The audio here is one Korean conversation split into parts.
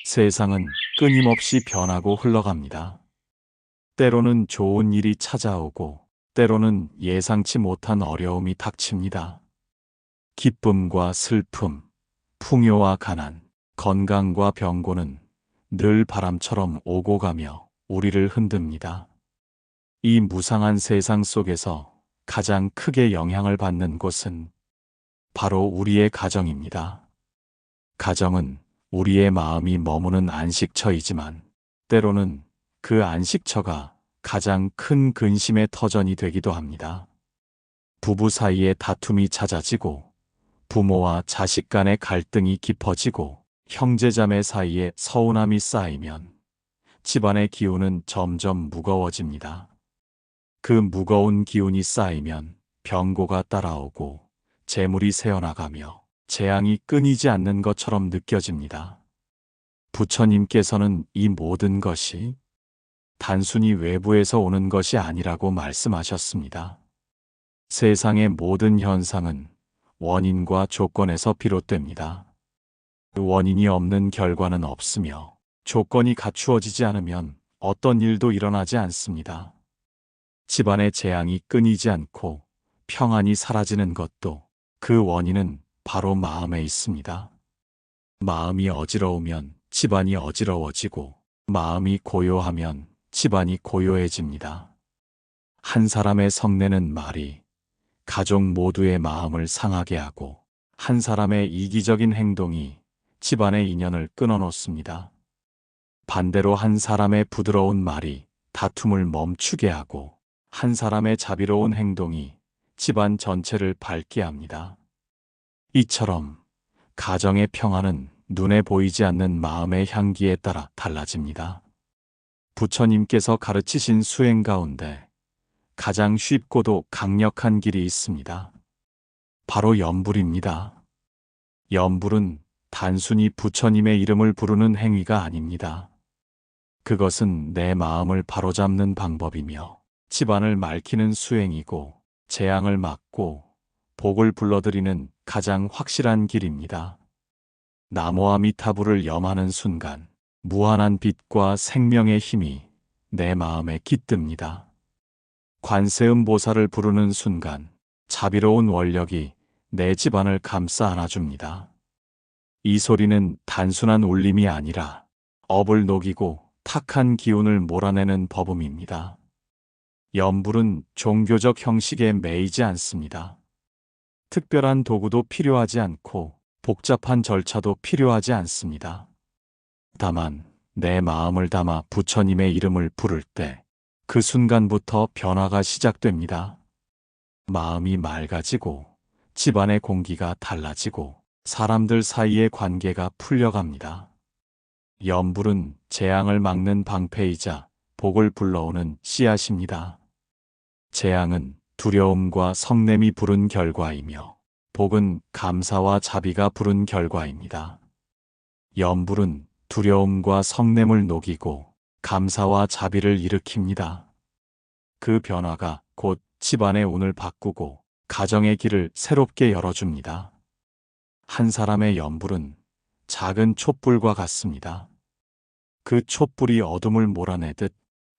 세상은 끊임없이 변하고 흘러갑니다. 때로는 좋은 일이 찾아오고, 때로는 예상치 못한 어려움이 닥칩니다. 기쁨과 슬픔, 풍요와 가난, 건강과 병고는 늘 바람처럼 오고 가며 우리를 흔듭니다. 이 무상한 세상 속에서 가장 크게 영향을 받는 곳은 바로 우리의 가정입니다. 가정은 우리의 마음이 머무는 안식처이지만 때로는 그 안식처가 가장 큰 근심의 터전이 되기도 합니다. 부부 사이에 다툼이 잦아지고 부모와 자식 간의 갈등이 깊어지고 형제자매 사이에 서운함이 쌓이면 집안의 기운은 점점 무거워집니다. 그 무거운 기운이 쌓이면 병고가 따라오고 재물이 새어나가며 재앙이 끊이지 않는 것처럼 느껴집니다. 부처님께서는 이 모든 것이 단순히 외부에서 오는 것이 아니라고 말씀하셨습니다. 세상의 모든 현상은 원인과 조건에서 비롯됩니다. 원인이 없는 결과는 없으며 조건이 갖추어지지 않으면 어떤 일도 일어나지 않습니다. 집안의 재앙이 끊이지 않고 평안이 사라지는 것도 그 원인은 바로 마음에 있습니다. 마음이 어지러우면 집안이 어지러워지고 마음이 고요하면 집안이 고요해집니다. 한 사람의 성내는 말이 가족 모두의 마음을 상하게 하고 한 사람의 이기적인 행동이 집안의 인연을 끊어놓습니다. 반대로 한 사람의 부드러운 말이 다툼을 멈추게 하고 한 사람의 자비로운 행동이 집안 전체를 밝게 합니다. 이처럼 가정의 평화는 눈에 보이지 않는 마음의 향기에 따라 달라집니다. 부처님께서 가르치신 수행 가운데 가장 쉽고도 강력한 길이 있습니다. 바로 염불입니다. 염불은 단순히 부처님의 이름을 부르는 행위가 아닙니다. 그것은 내 마음을 바로잡는 방법이며 집안을 맑히는 수행이고 재앙을 막고 복을 불러들이는 가장 확실한 길입니다. 나무아미타불을 염하는 순간 무한한 빛과 생명의 힘이 내 마음에 깃듭니다. 관세음보살을 부르는 순간 자비로운 원력이 내 집안을 감싸 안아줍니다. 이 소리는 단순한 울림이 아니라 업을 녹이고 탁한 기운을 몰아내는 법음입니다. 염불은 종교적 형식에 매이지 않습니다. 특별한 도구도 필요하지 않고 복잡한 절차도 필요하지 않습니다. 다만 내 마음을 담아 부처님의 이름을 부를 때 그 순간부터 변화가 시작됩니다. 마음이 맑아지고 집안의 공기가 달라지고 사람들 사이의 관계가 풀려갑니다. 염불은 재앙을 막는 방패이자 복을 불러오는 씨앗입니다. 재앙은 두려움과 성냄이 부른 결과이며 복은 감사와 자비가 부른 결과입니다. 염불은 두려움과 성냄을 녹이고 감사와 자비를 일으킵니다. 그 변화가 곧 집안의 운을 바꾸고 가정의 길을 새롭게 열어줍니다. 한 사람의 염불은 작은 촛불과 같습니다. 그 촛불이 어둠을 몰아내듯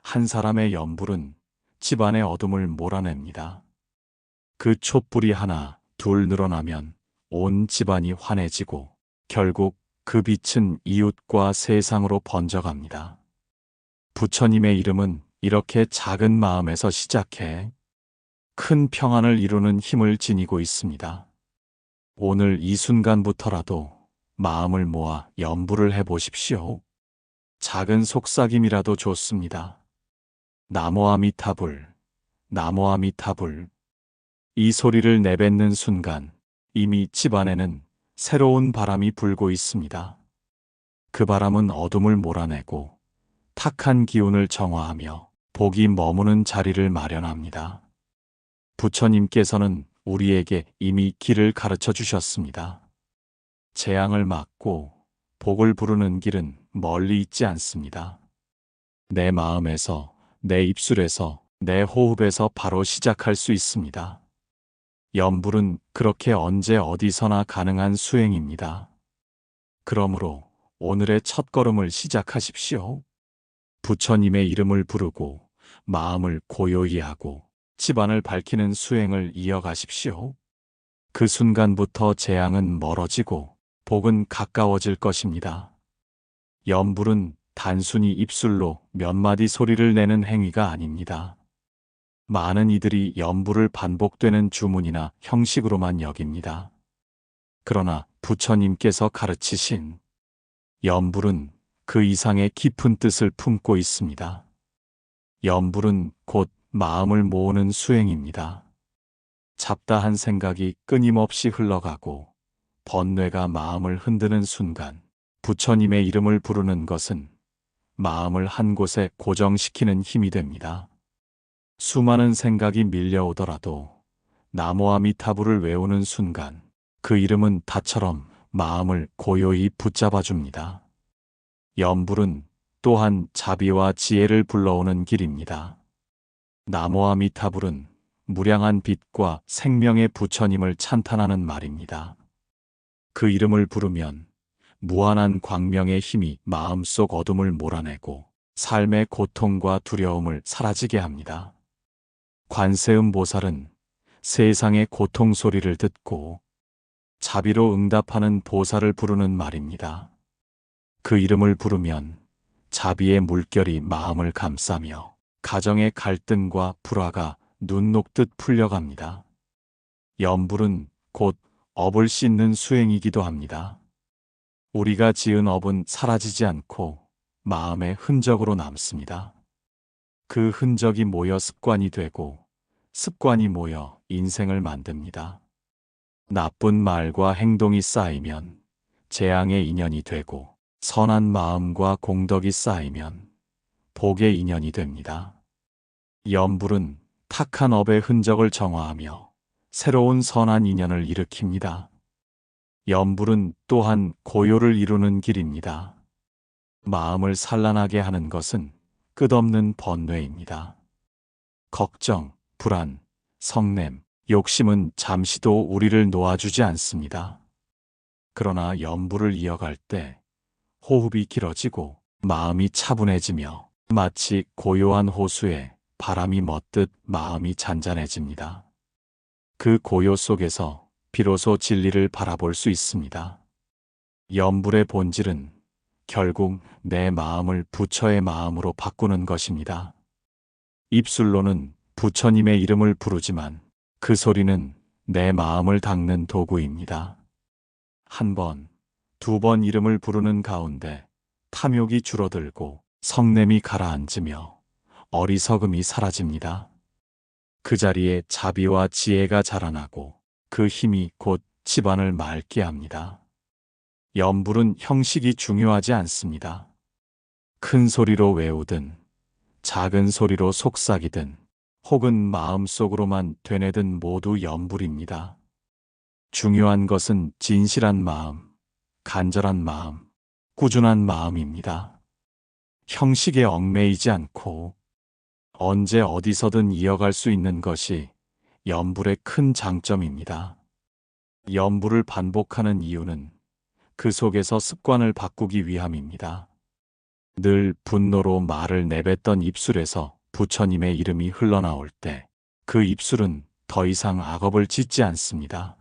한 사람의 염불은 집안의 어둠을 몰아냅니다. 그 촛불이 하나, 둘 늘어나면 온 집안이 환해지고 결국 그 빛은 이웃과 세상으로 번져갑니다. 부처님의 이름은 이렇게 작은 마음에서 시작해 큰 평안을 이루는 힘을 지니고 있습니다. 오늘 이 순간부터라도 마음을 모아 염불을 해보십시오. 작은 속삭임이라도 좋습니다. 나모아미타불, 나모아미타불. 이 소리를 내뱉는 순간 이미 집안에는 새로운 바람이 불고 있습니다. 그 바람은 어둠을 몰아내고 탁한 기운을 정화하며 복이 머무는 자리를 마련합니다. 부처님께서는 우리에게 이미 길을 가르쳐 주셨습니다. 재앙을 막고 복을 부르는 길은 멀리 있지 않습니다. 내 마음에서, 내 입술에서, 내 호흡에서 바로 시작할 수 있습니다. 염불은 그렇게 언제 어디서나 가능한 수행입니다. 그러므로 오늘의 첫걸음을 시작하십시오. 부처님의 이름을 부르고 마음을 고요히 하고 집안을 밝히는 수행을 이어가십시오. 그 순간부터 재앙은 멀어지고 복은 가까워질 것입니다. 염불은 단순히 입술로 몇 마디 소리를 내는 행위가 아닙니다. 많은 이들이 염불을 반복되는 주문이나 형식으로만 여깁니다. 그러나 부처님께서 가르치신 염불은 그 이상의 깊은 뜻을 품고 있습니다. 염불은 곧 마음을 모으는 수행입니다. 잡다한 생각이 끊임없이 흘러가고 번뇌가 마음을 흔드는 순간 부처님의 이름을 부르는 것은 마음을 한 곳에 고정시키는 힘이 됩니다. 수많은 생각이 밀려오더라도 나모아미타불을 외우는 순간 그 이름은 닷처럼 마음을 고요히 붙잡아 줍니다. 염불은 또한 자비와 지혜를 불러오는 길입니다. 나모아미타불은 무량한 빛과 생명의 부처님을 찬탄하는 말입니다. 그 이름을 부르면 무한한 광명의 힘이 마음속 어둠을 몰아내고 삶의 고통과 두려움을 사라지게 합니다. 관세음 보살은 세상의 고통 소리를 듣고 자비로 응답하는 보살을 부르는 말입니다. 그 이름을 부르면 자비의 물결이 마음을 감싸며 가정의 갈등과 불화가 눈 녹듯 풀려갑니다. 염불은 곧 업을 씻는 수행이기도 합니다. 우리가 지은 업은 사라지지 않고 마음의 흔적으로 남습니다. 그 흔적이 모여 습관이 되고 습관이 모여 인생을 만듭니다. 나쁜 말과 행동이 쌓이면 재앙의 인연이 되고 선한 마음과 공덕이 쌓이면 복의 인연이 됩니다. 염불은 탁한 업의 흔적을 정화하며 새로운 선한 인연을 일으킵니다. 염불은 또한 고요를 이루는 길입니다. 마음을 산란하게 하는 것은 끝없는 번뇌입니다. 걱정, 불안, 성냄, 욕심은 잠시도 우리를 놓아주지 않습니다. 그러나 염불을 이어갈 때 호흡이 길어지고 마음이 차분해지며 마치 고요한 호수에 바람이 멎듯 마음이 잔잔해집니다. 그 고요 속에서 비로소 진리를 바라볼 수 있습니다. 염불의 본질은 결국 내 마음을 부처의 마음으로 바꾸는 것입니다. 입술로는 부처님의 이름을 부르지만 그 소리는 내 마음을 닦는 도구입니다. 한 번, 두 번 이름을 부르는 가운데 탐욕이 줄어들고 성냄이 가라앉으며 어리석음이 사라집니다. 그 자리에 자비와 지혜가 자라나고 그 힘이 곧 집안을 맑게 합니다. 염불은 형식이 중요하지 않습니다. 큰 소리로 외우든 작은 소리로 속삭이든 혹은 마음속으로만 되뇌든 모두 염불입니다. 중요한 것은 진실한 마음, 간절한 마음, 꾸준한 마음입니다. 형식에 얽매이지 않고 언제 어디서든 이어갈 수 있는 것이 염불의 큰 장점입니다. 염불을 반복하는 이유는 그 속에서 습관을 바꾸기 위함입니다. 늘 분노로 말을 내뱉던 입술에서 부처님의 이름이 흘러나올 때 그 입술은 더 이상 악업을 짓지 않습니다.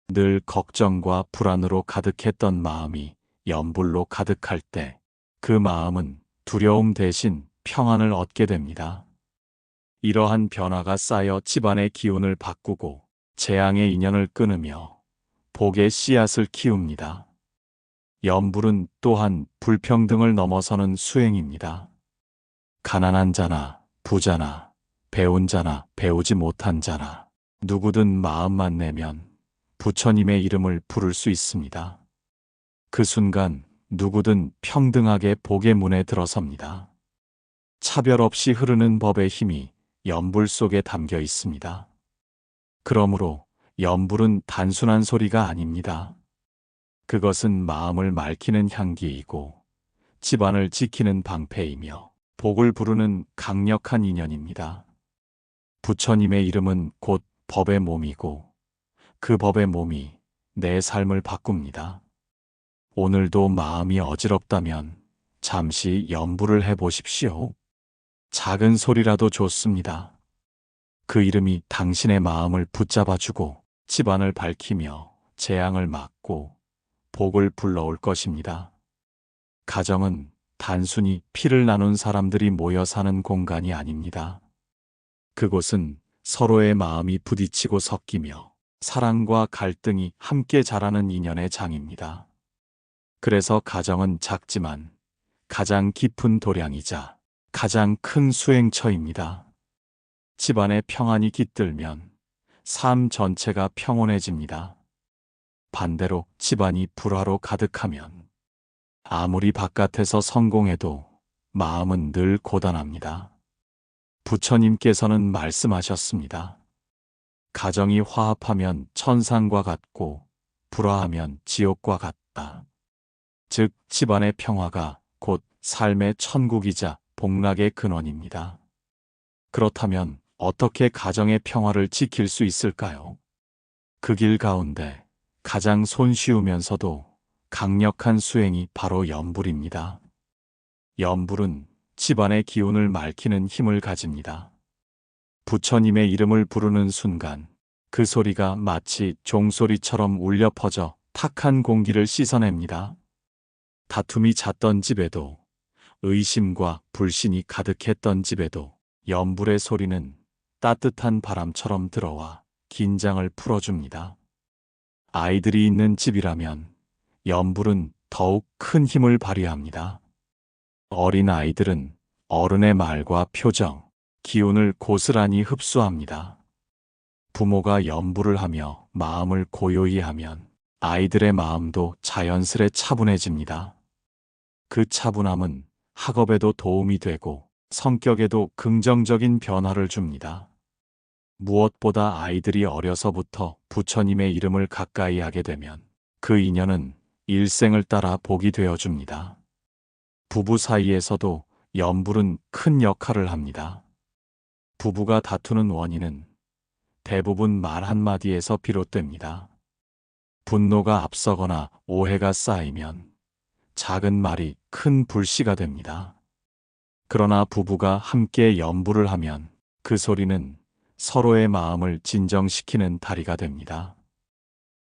늘 걱정과 불안으로 가득했던 마음이 염불로 가득할 때 그 마음은 두려움 대신 평안을 얻게 됩니다. 이러한 변화가 쌓여 집안의 기운을 바꾸고 재앙의 인연을 끊으며 복의 씨앗을 키웁니다. 염불은 또한 불평등을 넘어서는 수행입니다. 가난한 자나 부자나 배운 자나 배우지 못한 자나 누구든 마음만 내면 부처님의 이름을 부를 수 있습니다. 그 순간 누구든 평등하게 복의 문에 들어섭니다. 차별 없이 흐르는 법의 힘이 염불 속에 담겨 있습니다. 그러므로 염불은 단순한 소리가 아닙니다. 그것은 마음을 맑히는 향기이고 집안을 지키는 방패이며 복을 부르는 강력한 인연입니다. 부처님의 이름은 곧 법의 몸이고 그 법의 몸이 내 삶을 바꿉니다. 오늘도 마음이 어지럽다면 잠시 염불을 해보십시오. 작은 소리라도 좋습니다. 그 이름이 당신의 마음을 붙잡아주고 집안을 밝히며 재앙을 막고 복을 불러올 것입니다. 가정은 단순히 피를 나눈 사람들이 모여 사는 공간이 아닙니다. 그곳은 서로의 마음이 부딪히고 섞이며 사랑과 갈등이 함께 자라는 인연의 장입니다. 그래서 가정은 작지만 가장 깊은 도량이자 가장 큰 수행처입니다. 집안의 평안이 깃들면 삶 전체가 평온해집니다. 반대로 집안이 불화로 가득하면 아무리 바깥에서 성공해도 마음은 늘 고단합니다. 부처님께서는 말씀하셨습니다. 가정이 화합하면 천상과 같고 불화하면 지옥과 같다. 즉, 집안의 평화가 곧 삶의 천국이자 복락의 근원입니다. 그렇다면 어떻게 가정의 평화를 지킬 수 있을까요? 그 길 가운데 가장 손쉬우면서도 강력한 수행이 바로 염불입니다. 염불은 집안의 기운을 맑히는 힘을 가집니다. 부처님의 이름을 부르는 순간 그 소리가 마치 종소리처럼 울려 퍼져 탁한 공기를 씻어냅니다. 다툼이 잦던 집에도, 의심과 불신이 가득했던 집에도 염불의 소리는 따뜻한 바람처럼 들어와 긴장을 풀어줍니다. 아이들이 있는 집이라면 염불은 더욱 큰 힘을 발휘합니다. 어린 아이들은 어른의 말과 표정, 기운을 고스란히 흡수합니다. 부모가 염불을 하며 마음을 고요히 하면 아이들의 마음도 자연스레 차분해집니다. 그 차분함은 학업에도 도움이 되고 성격에도 긍정적인 변화를 줍니다. 무엇보다 아이들이 어려서부터 부처님의 이름을 가까이 하게 되면 그 인연은 일생을 따라 복이 되어줍니다. 부부 사이에서도 염불은 큰 역할을 합니다. 부부가 다투는 원인은 대부분 말 한마디에서 비롯됩니다. 분노가 앞서거나 오해가 쌓이면 작은 말이 큰 불씨가 됩니다. 그러나 부부가 함께 염불을 하면 그 소리는 서로의 마음을 진정시키는 다리가 됩니다.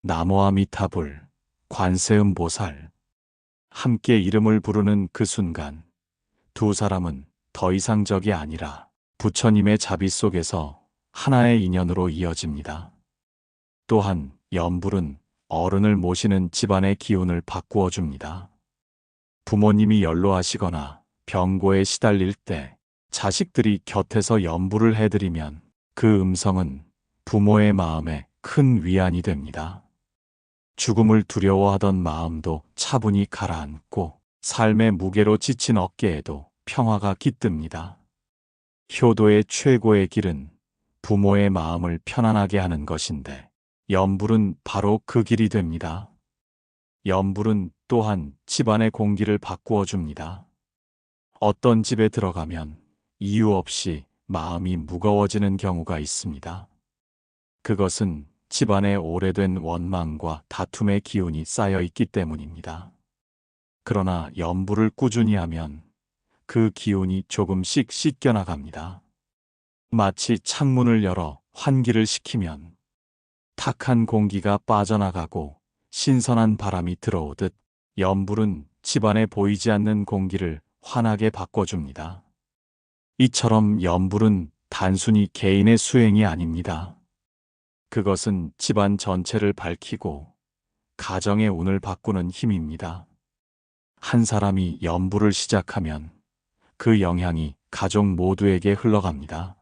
나무아미타불, 관세음보살. 함께 이름을 부르는 그 순간 두 사람은 더 이상 적이 아니라 부처님의 자비 속에서 하나의 인연으로 이어집니다. 또한 염불은 어른을 모시는 집안의 기운을 바꾸어 줍니다. 부모님이 연로하시거나 병고에 시달릴 때 자식들이 곁에서 염불을 해드리면 그 음성은 부모의 마음에 큰 위안이 됩니다. 죽음을 두려워하던 마음도 차분히 가라앉고 삶의 무게로 지친 어깨에도 평화가 깃듭니다. 효도의 최고의 길은 부모의 마음을 편안하게 하는 것인데 염불은 바로 그 길이 됩니다. 염불은 또한 집안의 공기를 바꾸어 줍니다. 어떤 집에 들어가면 이유 없이 마음이 무거워지는 경우가 있습니다. 그것은 집안에 오래된 원망과 다툼의 기운이 쌓여 있기 때문입니다. 그러나 염불을 꾸준히 하면 그 기운이 조금씩 씻겨나갑니다. 마치 창문을 열어 환기를 시키면 탁한 공기가 빠져나가고 신선한 바람이 들어오듯 염불은 집안에 보이지 않는 공기를 환하게 바꿔줍니다. 이처럼 염불은 단순히 개인의 수행이 아닙니다. 그것은 집안 전체를 밝히고 가정의 운을 바꾸는 힘입니다. 한 사람이 염불을 시작하면 그 영향이 가족 모두에게 흘러갑니다.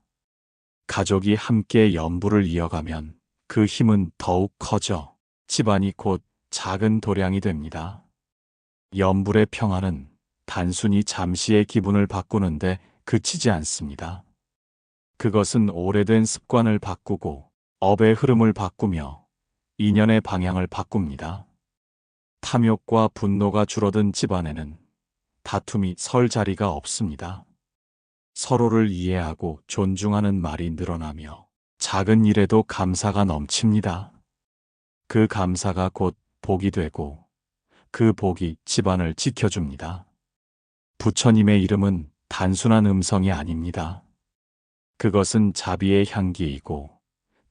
가족이 함께 염불을 이어가면 그 힘은 더욱 커져 집안이 곧 작은 도량이 됩니다. 염불의 평화는 단순히 잠시의 기분을 바꾸는데 그치지 않습니다. 그것은 오래된 습관을 바꾸고 업의 흐름을 바꾸며 인연의 방향을 바꿉니다. 탐욕과 분노가 줄어든 집안에는 다툼이 설 자리가 없습니다. 서로를 이해하고 존중하는 말이 늘어나며 작은 일에도 감사가 넘칩니다. 그 감사가 곧 복이 되고 그 복이 집안을 지켜줍니다. 부처님의 이름은 단순한 음성이 아닙니다. 그것은 자비의 향기이고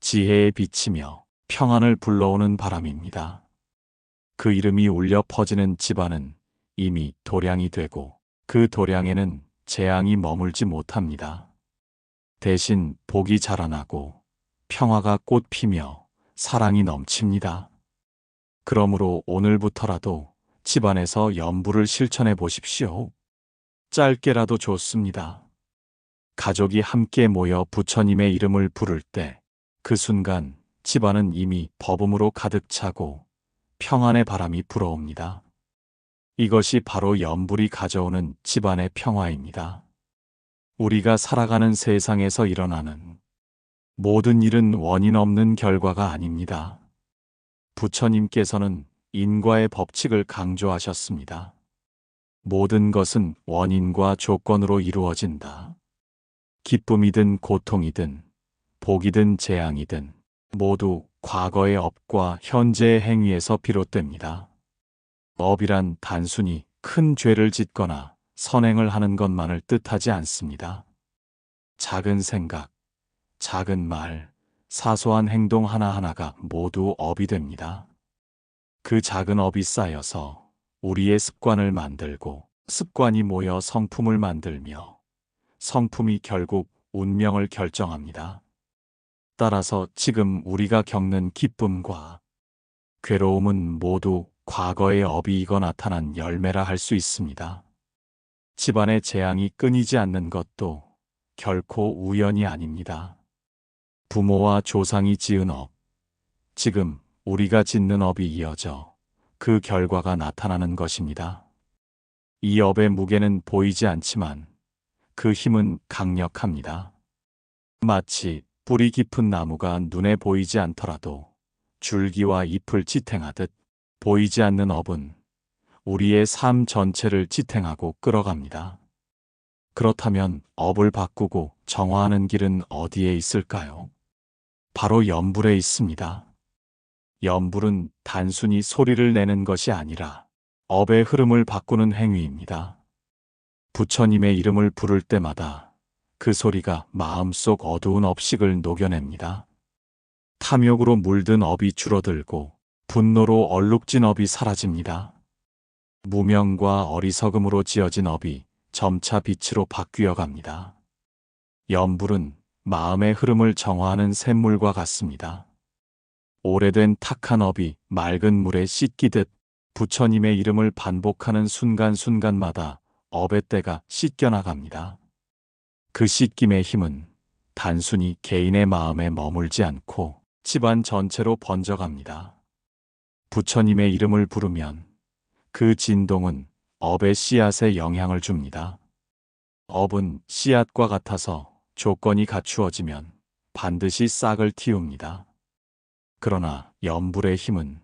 지혜의 빛이며 평안을 불러오는 바람입니다. 그 이름이 울려 퍼지는 집안은 이미 도량이 되고 그 도량에는 재앙이 머물지 못합니다. 대신 복이 자라나고 평화가 꽃피며 사랑이 넘칩니다. 그러므로 오늘부터라도 집안에서 염불을 실천해 보십시오. 짧게라도 좋습니다. 가족이 함께 모여 부처님의 이름을 부를 때 그 순간 집안은 이미 법음으로 가득 차고 평안의 바람이 불어옵니다. 이것이 바로 염불이 가져오는 집안의 평화입니다. 우리가 살아가는 세상에서 일어나는 모든 일은 원인 없는 결과가 아닙니다. 부처님께서는 인과의 법칙을 강조하셨습니다. 모든 것은 원인과 조건으로 이루어진다. 기쁨이든 고통이든 복이든 재앙이든 모두 과거의 업과 현재의 행위에서 비롯됩니다. 업이란 단순히 큰 죄를 짓거나 선행을 하는 것만을 뜻하지 않습니다. 작은 생각, 작은 말, 사소한 행동 하나하나가 모두 업이 됩니다. 그 작은 업이 쌓여서 우리의 습관을 만들고 습관이 모여 성품을 만들며 성품이 결국 운명을 결정합니다. 따라서 지금 우리가 겪는 기쁨과 괴로움은 모두 과거의 업이 익어 나타난 열매라 할 수 있습니다. 집안의 재앙이 끊이지 않는 것도 결코 우연이 아닙니다. 부모와 조상이 지은 업, 지금 우리가 짓는 업이 이어져 그 결과가 나타나는 것입니다. 이 업의 무게는 보이지 않지만 그 힘은 강력합니다. 마치 뿌리 깊은 나무가 눈에 보이지 않더라도 줄기와 잎을 지탱하듯 보이지 않는 업은 우리의 삶 전체를 지탱하고 끌어갑니다. 그렇다면 업을 바꾸고 정화하는 길은 어디에 있을까요? 바로 염불에 있습니다. 염불은 단순히 소리를 내는 것이 아니라 업의 흐름을 바꾸는 행위입니다. 부처님의 이름을 부를 때마다 그 소리가 마음속 어두운 업식을 녹여냅니다. 탐욕으로 물든 업이 줄어들고 분노로 얼룩진 업이 사라집니다. 무명과 어리석음으로 지어진 업이 점차 빛으로 바뀌어 갑니다. 염불은 마음의 흐름을 정화하는 샘물과 같습니다. 오래된 탁한 업이 맑은 물에 씻기듯 부처님의 이름을 반복하는 순간순간마다 업의 때가 씻겨나갑니다. 그 씻김의 힘은 단순히 개인의 마음에 머물지 않고 집안 전체로 번져갑니다. 부처님의 이름을 부르면 그 진동은 업의 씨앗에 영향을 줍니다. 업은 씨앗과 같아서 조건이 갖추어지면 반드시 싹을 틔웁니다. 그러나 염불의 힘은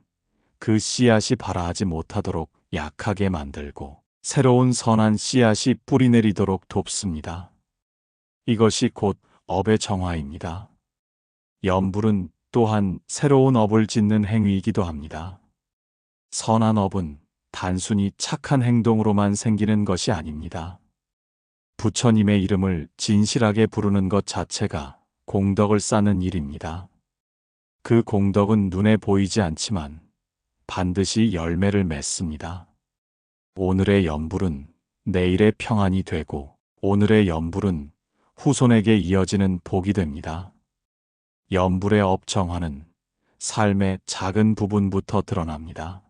그 씨앗이 발아하지 못하도록 약하게 만들고 새로운 선한 씨앗이 뿌리내리도록 돕습니다. 이것이 곧 업의 정화입니다. 염불은 또한 새로운 업을 짓는 행위이기도 합니다. 선한 업은 단순히 착한 행동으로만 생기는 것이 아닙니다. 부처님의 이름을 진실하게 부르는 것 자체가 공덕을 쌓는 일입니다. 그 공덕은 눈에 보이지 않지만 반드시 열매를 맺습니다. 오늘의 염불은 내일의 평안이 되고 오늘의 염불은 후손에게 이어지는 복이 됩니다. 염불의 업 정화는 삶의 작은 부분부터 드러납니다.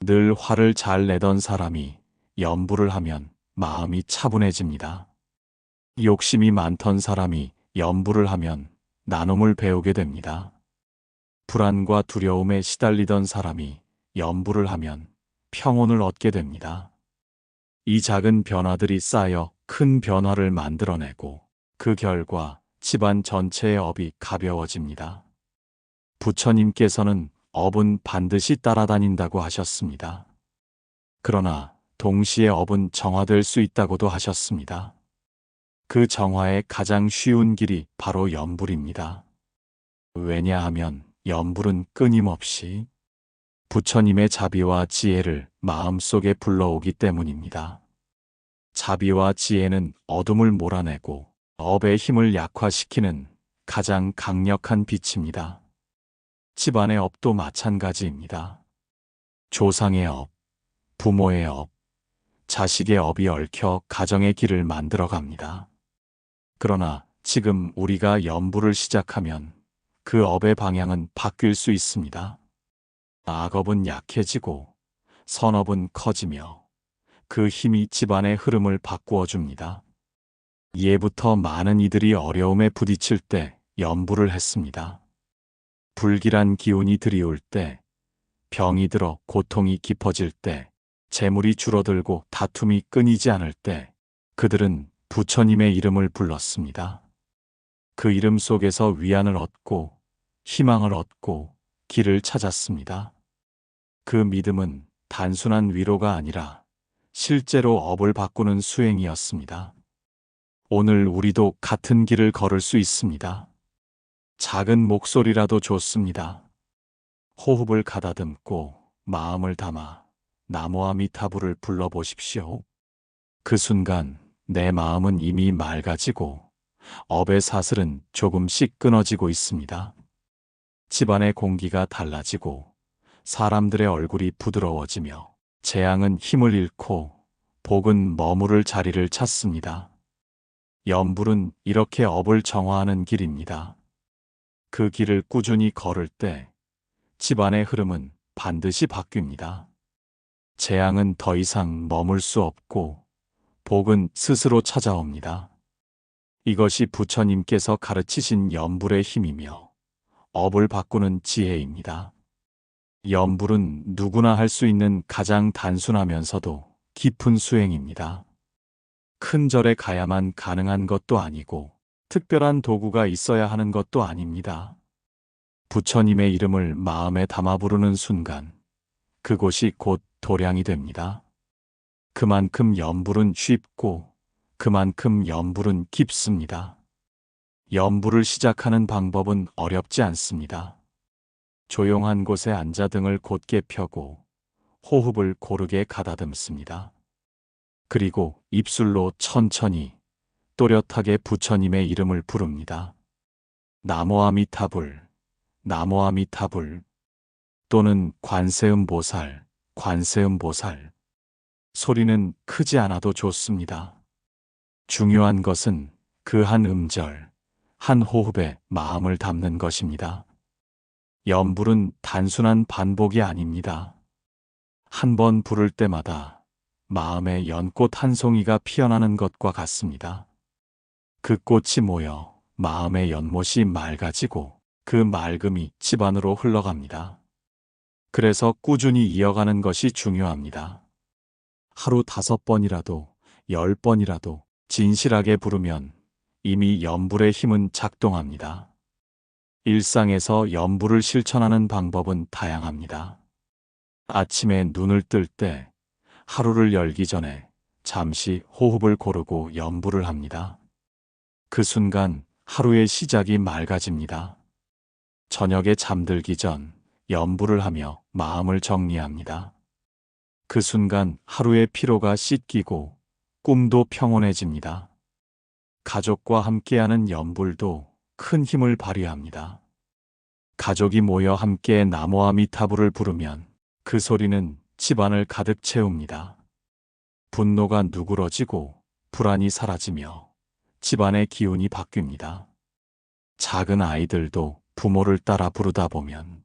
늘 화를 잘 내던 사람이 염불을 하면 마음이 차분해집니다. 욕심이 많던 사람이 염불을 하면 나눔을 배우게 됩니다. 불안과 두려움에 시달리던 사람이 염불을 하면 평온을 얻게 됩니다. 이 작은 변화들이 쌓여 큰 변화를 만들어내고 그 결과 집안 전체의 업이 가벼워집니다. 부처님께서는 업은 반드시 따라다닌다고 하셨습니다. 그러나 동시에 업은 정화될 수 있다고도 하셨습니다. 그 정화의 가장 쉬운 길이 바로 염불입니다. 왜냐하면 염불은 끊임없이 부처님의 자비와 지혜를 마음속에 불러오기 때문입니다. 자비와 지혜는 어둠을 몰아내고 업의 힘을 약화시키는 가장 강력한 빛입니다. 집안의 업도 마찬가지입니다. 조상의 업, 부모의 업, 자식의 업이 얽혀 가정의 길을 만들어 갑니다. 그러나 지금 우리가 염불을 시작하면 그 업의 방향은 바뀔 수 있습니다. 악업은 약해지고 선업은 커지며 그 힘이 집안의 흐름을 바꾸어 줍니다. 예부터 많은 이들이 어려움에 부딪힐 때 염불을 했습니다. 불길한 기운이 드리울 때, 병이 들어 고통이 깊어질 때, 재물이 줄어들고 다툼이 끊이지 않을 때 그들은 부처님의 이름을 불렀습니다. 그 이름 속에서 위안을 얻고 희망을 얻고 길을 찾았습니다. 그 믿음은 단순한 위로가 아니라 실제로 업을 바꾸는 수행이었습니다. 오늘 우리도 같은 길을 걸을 수 있습니다. 작은 목소리라도 좋습니다. 호흡을 가다듬고 마음을 담아 나무아미타불을 불러보십시오. 그 순간 내 마음은 이미 맑아지고 업의 사슬은 조금씩 끊어지고 있습니다. 집안의 공기가 달라지고 사람들의 얼굴이 부드러워지며 재앙은 힘을 잃고 복은 머무를 자리를 찾습니다. 염불은 이렇게 업을 정화하는 길입니다. 그 길을 꾸준히 걸을 때 집안의 흐름은 반드시 바뀝니다. 재앙은 더 이상 머물 수 없고 복은 스스로 찾아옵니다. 이것이 부처님께서 가르치신 염불의 힘이며 업을 바꾸는 지혜입니다. 염불은 누구나 할 수 있는 가장 단순하면서도 깊은 수행입니다. 큰 절에 가야만 가능한 것도 아니고 특별한 도구가 있어야 하는 것도 아닙니다. 부처님의 이름을 마음에 담아 부르는 순간 그곳이 곧 도량이 됩니다. 그만큼 염불은 쉽고 그만큼 염불은 깊습니다. 염불을 시작하는 방법은 어렵지 않습니다. 조용한 곳에 앉아 등을 곧게 펴고 호흡을 고르게 가다듬습니다. 그리고 입술로 천천히 또렷하게 부처님의 이름을 부릅니다. 나모아미타불, 나모아미타불 또는 관세음보살, 관세음보살. 소리는 크지 않아도 좋습니다. 중요한 것은 그 한 음절, 한 호흡에 마음을 담는 것입니다. 염불은 단순한 반복이 아닙니다. 한 번 부를 때마다 마음에 연꽃 한 송이가 피어나는 것과 같습니다. 그 꽃이 모여 마음의 연못이 맑아지고 그 맑음이 집안으로 흘러갑니다. 그래서 꾸준히 이어가는 것이 중요합니다. 하루 5번이라도 10번이라도 진실하게 부르면 이미 염불의 힘은 작동합니다. 일상에서 염불을 실천하는 방법은 다양합니다. 아침에 눈을 뜰 때 하루를 열기 전에 잠시 호흡을 고르고 염불을 합니다. 그 순간 하루의 시작이 맑아집니다. 저녁에 잠들기 전 염불을 하며 마음을 정리합니다. 그 순간 하루의 피로가 씻기고 꿈도 평온해집니다. 가족과 함께하는 염불도 큰 힘을 발휘합니다. 가족이 모여 함께 나모아미타불을 부르면 그 소리는 집안을 가득 채웁니다. 분노가 누그러지고 불안이 사라지며 집안의 기운이 바뀝니다. 작은 아이들도 부모를 따라 부르다 보면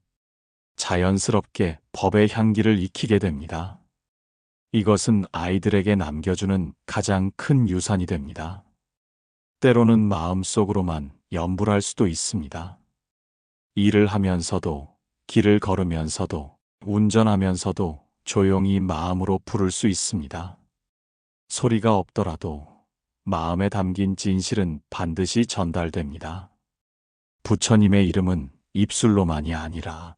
자연스럽게 법의 향기를 익히게 됩니다. 이것은 아이들에게 남겨주는 가장 큰 유산이 됩니다. 때로는 마음속으로만 염불할 수도 있습니다. 일을 하면서도, 길을 걸으면서도, 운전하면서도 조용히 마음으로 부를 수 있습니다. 소리가 없더라도 마음에 담긴 진실은 반드시 전달됩니다. 부처님의 이름은 입술로만이 아니라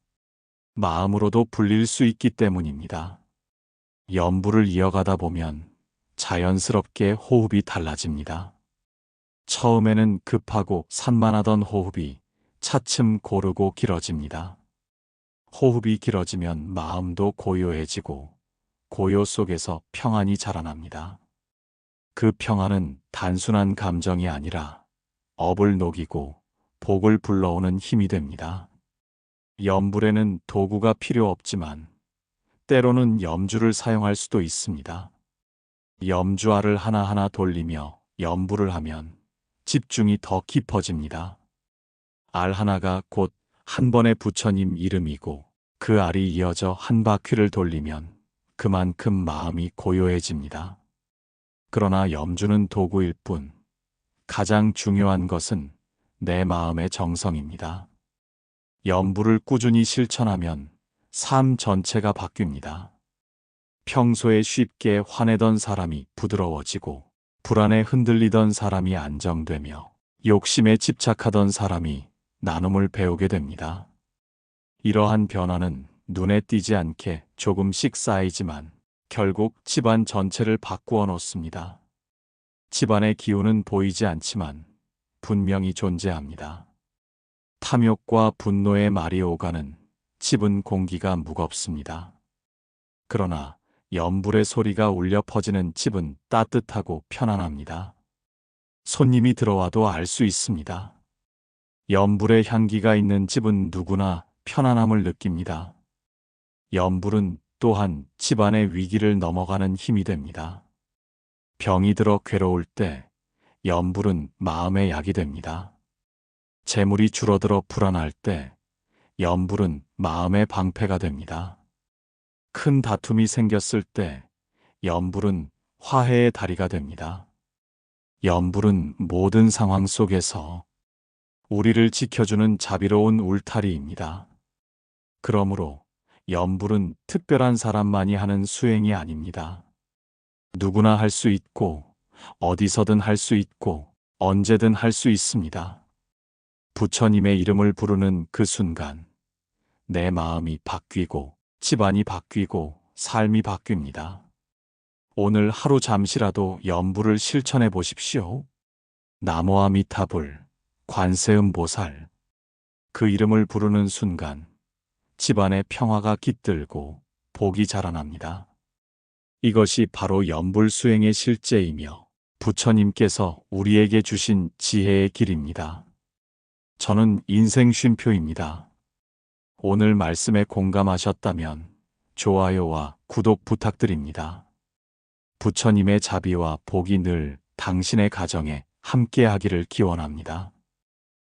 마음으로도 불릴 수 있기 때문입니다. 염불을 이어가다 보면 자연스럽게 호흡이 달라집니다. 처음에는 급하고 산만하던 호흡이 차츰 고르고 길어집니다. 호흡이 길어지면 마음도 고요해지고 고요 속에서 평안이 자라납니다. 그 평안은 단순한 감정이 아니라 업을 녹이고 복을 불러오는 힘이 됩니다. 염불에는 도구가 필요 없지만 때로는 염주를 사용할 수도 있습니다. 염주알을 하나하나 돌리며 염불을 하면 집중이 더 깊어집니다. 알 하나가 곧 한 번의 부처님 이름이고 그 알이 이어져 한 바퀴를 돌리면 그만큼 마음이 고요해집니다. 그러나 염주는 도구일 뿐 가장 중요한 것은 내 마음의 정성입니다. 염불을 꾸준히 실천하면 삶 전체가 바뀝니다. 평소에 쉽게 화내던 사람이 부드러워지고 불안에 흔들리던 사람이 안정되며 욕심에 집착하던 사람이 나눔을 배우게 됩니다. 이러한 변화는 눈에 띄지 않게 조금씩 쌓이지만 결국 집안 전체를 바꾸어 놓습니다. 집안의 기운은 보이지 않지만 분명히 존재합니다. 탐욕과 분노의 말이 오가는 집은 공기가 무겁습니다. 그러나 염불의 소리가 울려 퍼지는 집은 따뜻하고 편안합니다. 손님이 들어와도 알 수 있습니다. 염불의 향기가 있는 집은 누구나 편안함을 느낍니다. 염불은 또한 집안의 위기를 넘어가는 힘이 됩니다. 병이 들어 괴로울 때 염불은 마음의 약이 됩니다. 재물이 줄어들어 불안할 때 염불은 마음의 방패가 됩니다. 큰 다툼이 생겼을 때 염불은 화해의 다리가 됩니다. 염불은 모든 상황 속에서 우리를 지켜주는 자비로운 울타리입니다. 그러므로 염불은 특별한 사람만이 하는 수행이 아닙니다. 누구나 할 수 있고 어디서든 할 수 있고 언제든 할 수 있습니다. 부처님의 이름을 부르는 그 순간 내 마음이 바뀌고 집안이 바뀌고 삶이 바뀝니다. 오늘 하루 잠시라도 염불을 실천해 보십시오. 나무아미타불, 관세음보살. 그 이름을 부르는 순간 집안의 평화가 깃들고 복이 자라납니다. 이것이 바로 염불 수행의 실제이며 부처님께서 우리에게 주신 지혜의 길입니다. 저는 인생 쉼표입니다. 오늘 말씀에 공감하셨다면 좋아요와 구독 부탁드립니다. 부처님의 자비와 복이 늘 당신의 가정에 함께하기를 기원합니다.